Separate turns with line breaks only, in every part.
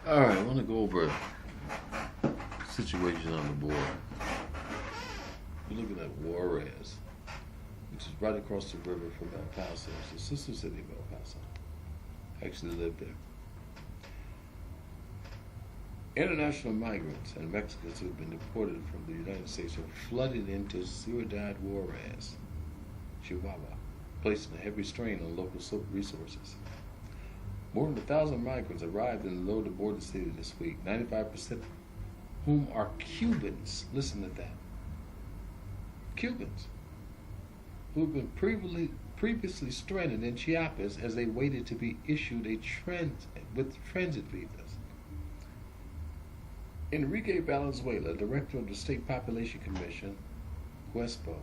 All right, I want to go over a situation on the border. We're looking at Juarez, which is right across the river from El Paso. It's the sister city of El Paso. I actually lived there. International migrants and Mexicans who have been deported from the United States are flooding into Ciudad Juarez, Chihuahua, placing a heavy strain on local resources. More than 1,000 migrants arrived in the low-to-border city this week, 95% whom are Cubans. Listen to that. Cubans who have been previously stranded in Chiapas as they waited to be issued with transit visas. Enrique Valenzuela, director of the State Population Commission, CUESPO,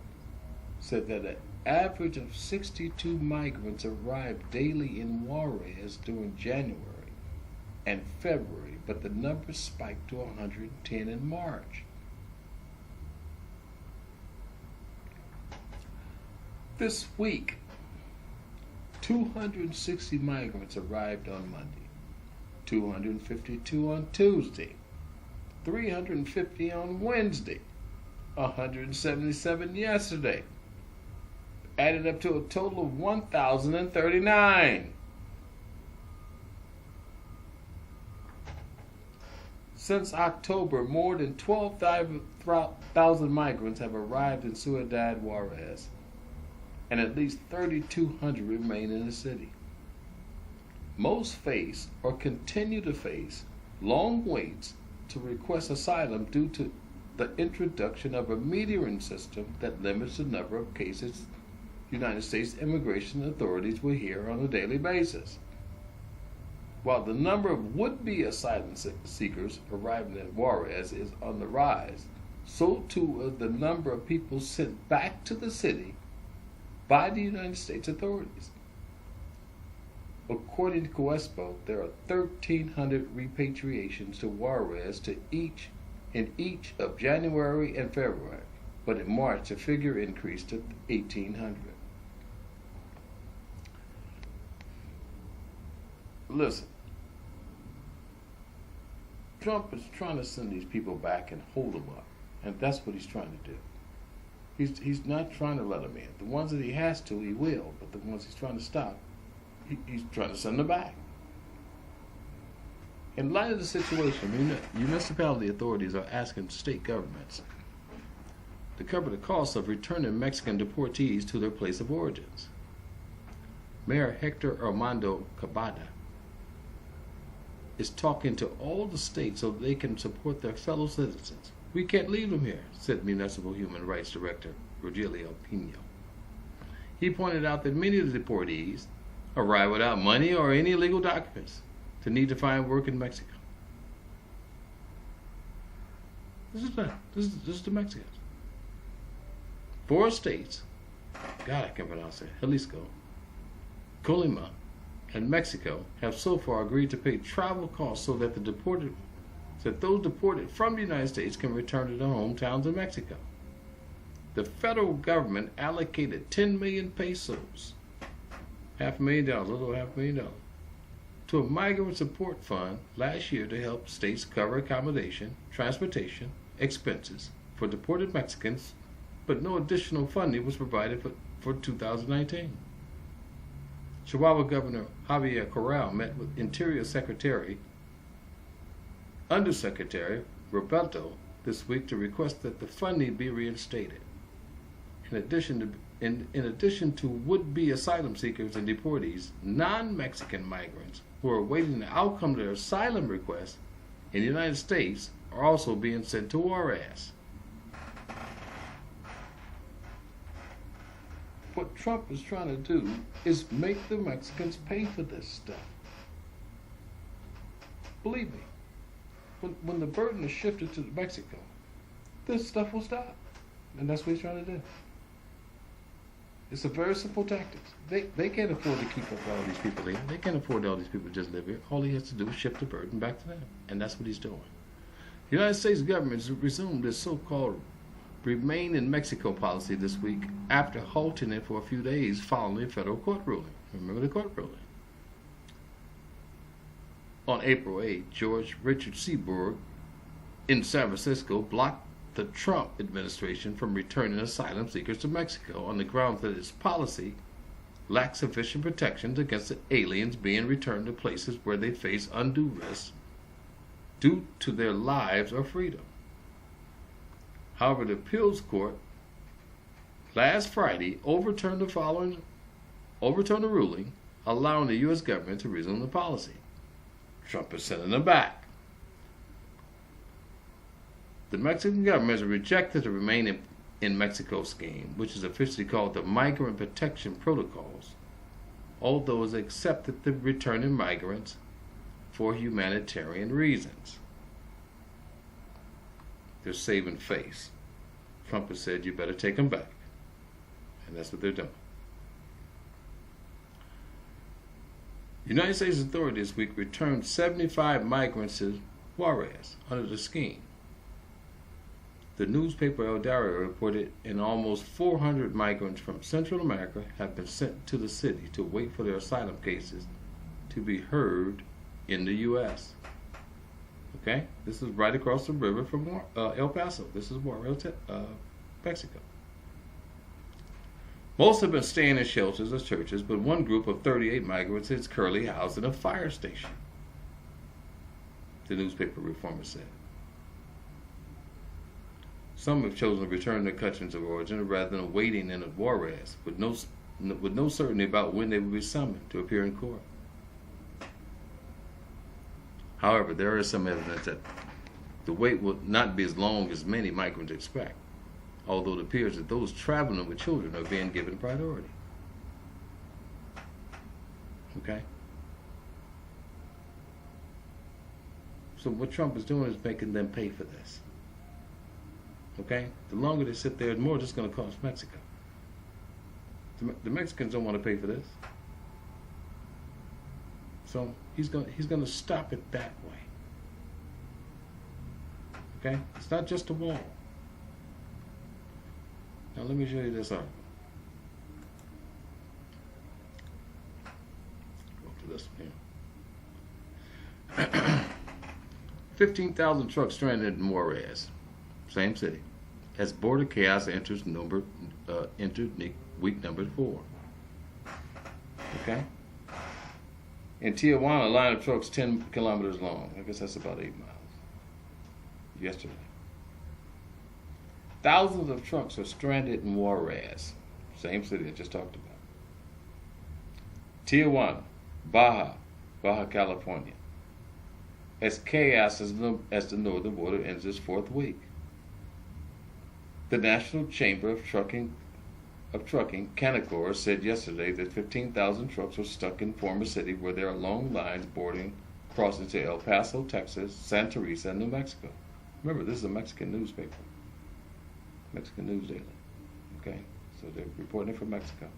said that an average of 62 migrants arrived daily in Juarez during January and February, but the number spiked to 110 in March. This week, 260 migrants arrived on Monday, 252 on Tuesday, 350 on Wednesday, 177 yesterday, added up to a total of 1,039. Since October, more than 12,000 migrants have arrived in Ciudad Juarez, and at least 3,200 remain in the city. Most face or continue to face long waits to request asylum due to the introduction of a metering system that limits the number of cases United States immigration authorities will hear on a daily basis. While the number of would-be asylum seekers arriving in Juarez is on the rise, so too is the number of people sent back to the city by the United States authorities. According to CUESPO, there are 1,300 repatriations to Juarez in each of January and February, but in March the figure increased to 1,800. Listen, Trump is trying to send these people back and hold them up, and that's what he's trying to do. He's not trying to let them in. The ones that he has to, he will, but the ones he's trying to stop, he's trying to send them back. In light of the situation, municipality authorities are asking state governments to cover the cost of returning Mexican deportees to their place of origins. Mayor Hector Armando Cabada is talking to all the states so they can support their fellow citizens. We can't leave them here, said Municipal Human Rights Director Rogelio Pino. He pointed out that many of the deportees arrive without money or any legal documents to need to find work in Mexico. This is the Mexicans. 4 states, God I can pronounce it, Jalisco, Colima, and Mexico have so far agreed to pay travel costs so that those deported from the United States can return to their hometowns in Mexico. The federal government allocated 10 million pesos, $500,000, a little over $500,000, to a migrant support fund last year to help states cover accommodation, transportation, expenses for deported Mexicans, but no additional funding was provided for 2019. Chihuahua Governor Javier Corral met with Interior Undersecretary Roberto this week to request that the funding be reinstated. In addition to would-be asylum seekers and deportees, non-Mexican migrants who are awaiting the outcome of their asylum requests in the United States are also being sent to Juarez. What Trump is trying to do is make the Mexicans pay for this stuff. Believe me, when the burden is shifted to Mexico, this stuff will stop. And that's what he's trying to do. It's a very simple tactic. They can't afford to keep up all these people in. They can't afford all these people to just live here. All he has to do is shift the burden back to them. And that's what he's doing. The United States government has resumed its so-called remain in Mexico policy this week after halting it for a few days following a federal court ruling. Remember the court ruling? On April 8, George Richard Seaborg in San Francisco blocked the Trump administration from returning asylum seekers to Mexico on the grounds that its policy lacked sufficient protections against the aliens being returned to places where they face undue risks due to their lives or freedom. However, the appeals court last Friday overturned the ruling allowing the U.S. government to resume the policy. Trump is sending them back. The Mexican government has rejected the Remain in Mexico scheme, which is officially called the Migrant Protection Protocols, although it has accepted the returning migrants for humanitarian reasons. They're saving face. Trump has said, you better take them back. And that's what they're doing. United States authorities this week returned 75 migrants to Juarez under the scheme. The newspaper El Diario reported in almost 400 migrants from Central America have been sent to the city to wait for their asylum cases to be heard in the U.S. Okay? This is right across the river from El Paso. This is Juarez, Mexico. Most have been staying in shelters or churches, but one group of 38 migrants is currently housed in a fire station, the newspaper reformer said. Some have chosen to return to countries of origin rather than waiting in Juarez with no certainty about when they will be summoned to appear in court. However, there is some evidence that the wait will not be as long as many migrants expect, although it appears that those traveling with children are being given priority. Okay? So what Trump is doing is making them pay for this. Okay? The longer they sit there, the more it's going to cost Mexico. The Mexicans don't want to pay for this. So he's going to stop it that way. Okay? It's not just a wall. Now let me show you this article. Go to this one here. 15,000 trucks stranded in Juarez, same city, as border chaos enters week number 4. Okay? In Tijuana, a line of trucks 10 kilometers long. I guess that's about 8 miles. Yesterday. Thousands of trucks are stranded in Juarez, same city I just talked about. Tijuana, Baja California, as chaos as the northern border ends its 4th week. The National Chamber of Trucking, Canacor, said yesterday that 15,000 trucks are stuck in former city where there are long lines crossing to El Paso, Texas, Santa Teresa, and New Mexico. Remember, this is a Mexican newspaper. Mexican News Daily. Okay? So they're reporting it from Mexico.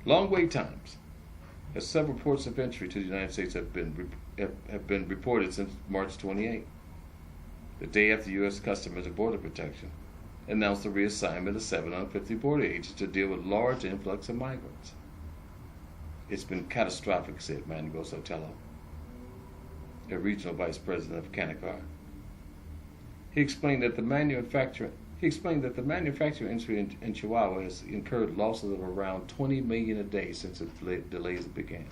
Long wait times, as several ports of entry to the United States have been reported since March 28, the day after U.S. Customs and Border Protection announced the reassignment of 750 border agents to deal with large influx of migrants. It's been catastrophic, said Manuel Sotelo, a regional vice president of Canacor. He explained that the manufacturing industry in Chihuahua has incurred losses of around $20 million a day since the delays began.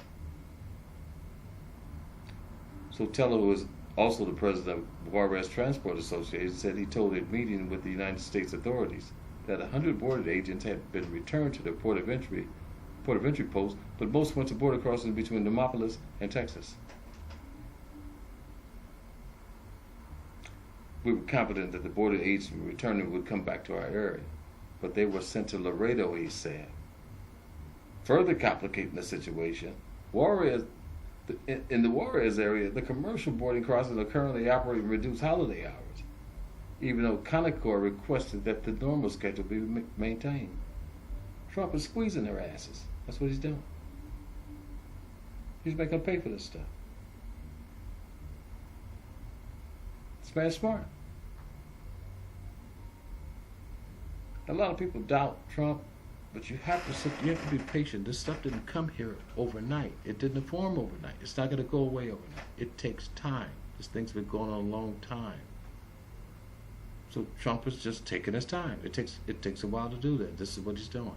Sotelo, who is also the president of Juarez Transport Association, said he told a meeting with the United States authorities that 100 border agents had been returned to their port of entry posts, but most went to border crossings between Demopolis and Texas. We were confident that the border agents returning would come back to our area, but they were sent to Laredo, he said. Further complicating the situation, in the Juarez area, the commercial boarding crossings are currently operating reduced holiday hours, even though Canacor requested that the normal schedule be maintained. Trump is squeezing their asses. That's what he's doing. He's making them pay for this stuff. This man's smart. A lot of people doubt Trump But you have to be patient. This stuff didn't come here overnight. It didn't form overnight. It's not going to go away overnight. It takes time. This thing's been going on a long time. So Trump is just taking his time. It takes a while to do that. This is what he's doing.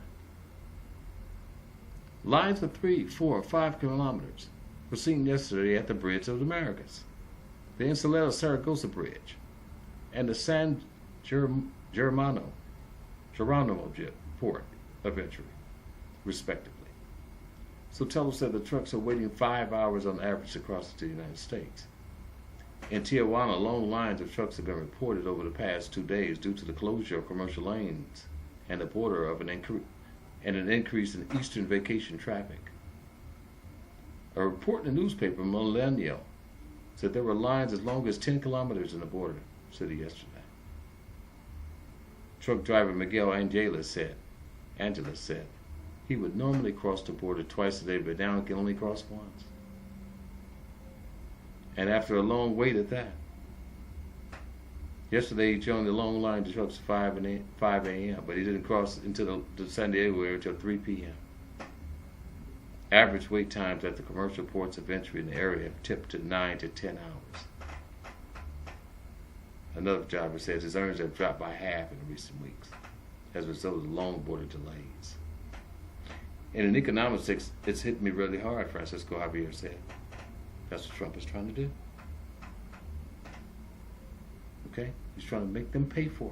Lines of 3, 4, 5 kilometers were seen yesterday at the Bridge of the Americas, the Ensenada-Saragossa Bridge, and the San Geronimo Port of Entry, respectively. Sotelo said the trucks are waiting 5 hours on average across the United States. In Tijuana, long lines of trucks have been reported over the past 2 days due to the closure of commercial lanes and the border of an increase in eastern vacation traffic. A report in the newspaper Milenio said there were lines as long as 10 kilometers in the border city yesterday. Truck driver Miguel Angeles said he would normally cross the border twice a day, but now he can only cross once. And after a long wait at that. Yesterday he joined the long line to trucks at 5 a.m., but he didn't cross into the San Diego area until 3 p.m. Average wait times at the commercial ports of entry in the area have tipped to 9 to 10 hours. Another driver says his earnings have dropped by half in recent weeks as a result of the long border delays. And in economics, it's hit me really hard, Francisco Javier said. That's what Trump is trying to do. Okay? He's trying to make them pay for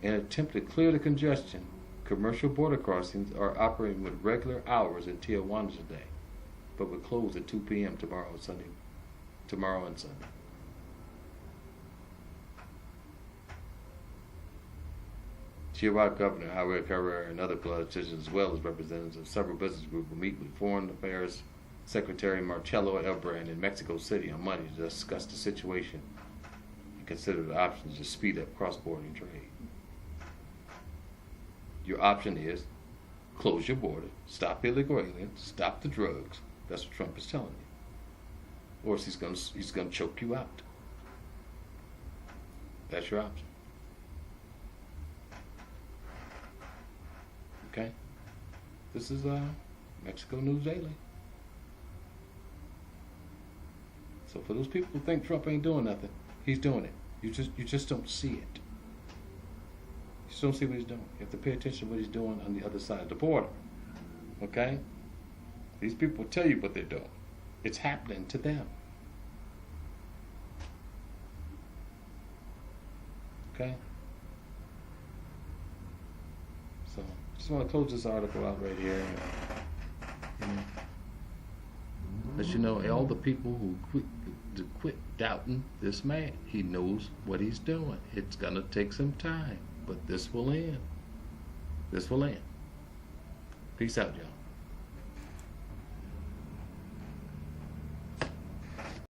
it. In an attempt to clear the congestion, commercial border crossings are operating with regular hours in Tijuana today, but will close at 2 p.m. tomorrow and Sunday. Chihuahua Governor Javier Carrera and other politicians, as well as representatives of several business groups, will meet with Foreign Affairs Secretary Marcelo Ebrard in Mexico City on Monday to discuss the situation and consider the options to speed up cross-border trade. Your option is close your border, stop illegal aliens, stop the drugs. That's what Trump is telling you. Or else he's going to choke you out. That's your option. Okay? This is Mexico News Daily. So for those people who think Trump ain't doing nothing, he's doing it. You just don't see it. You just don't see what he's doing. You have to pay attention to what he's doing on the other side of the border. Okay? These people tell you what they're doing. It's happening to them. Okay? So, just want to close this article out right here. Let you know, all the people who quit doubting this man. He knows what he's doing. It's going to take some time, but this will end. This will end. Peace out, y'all.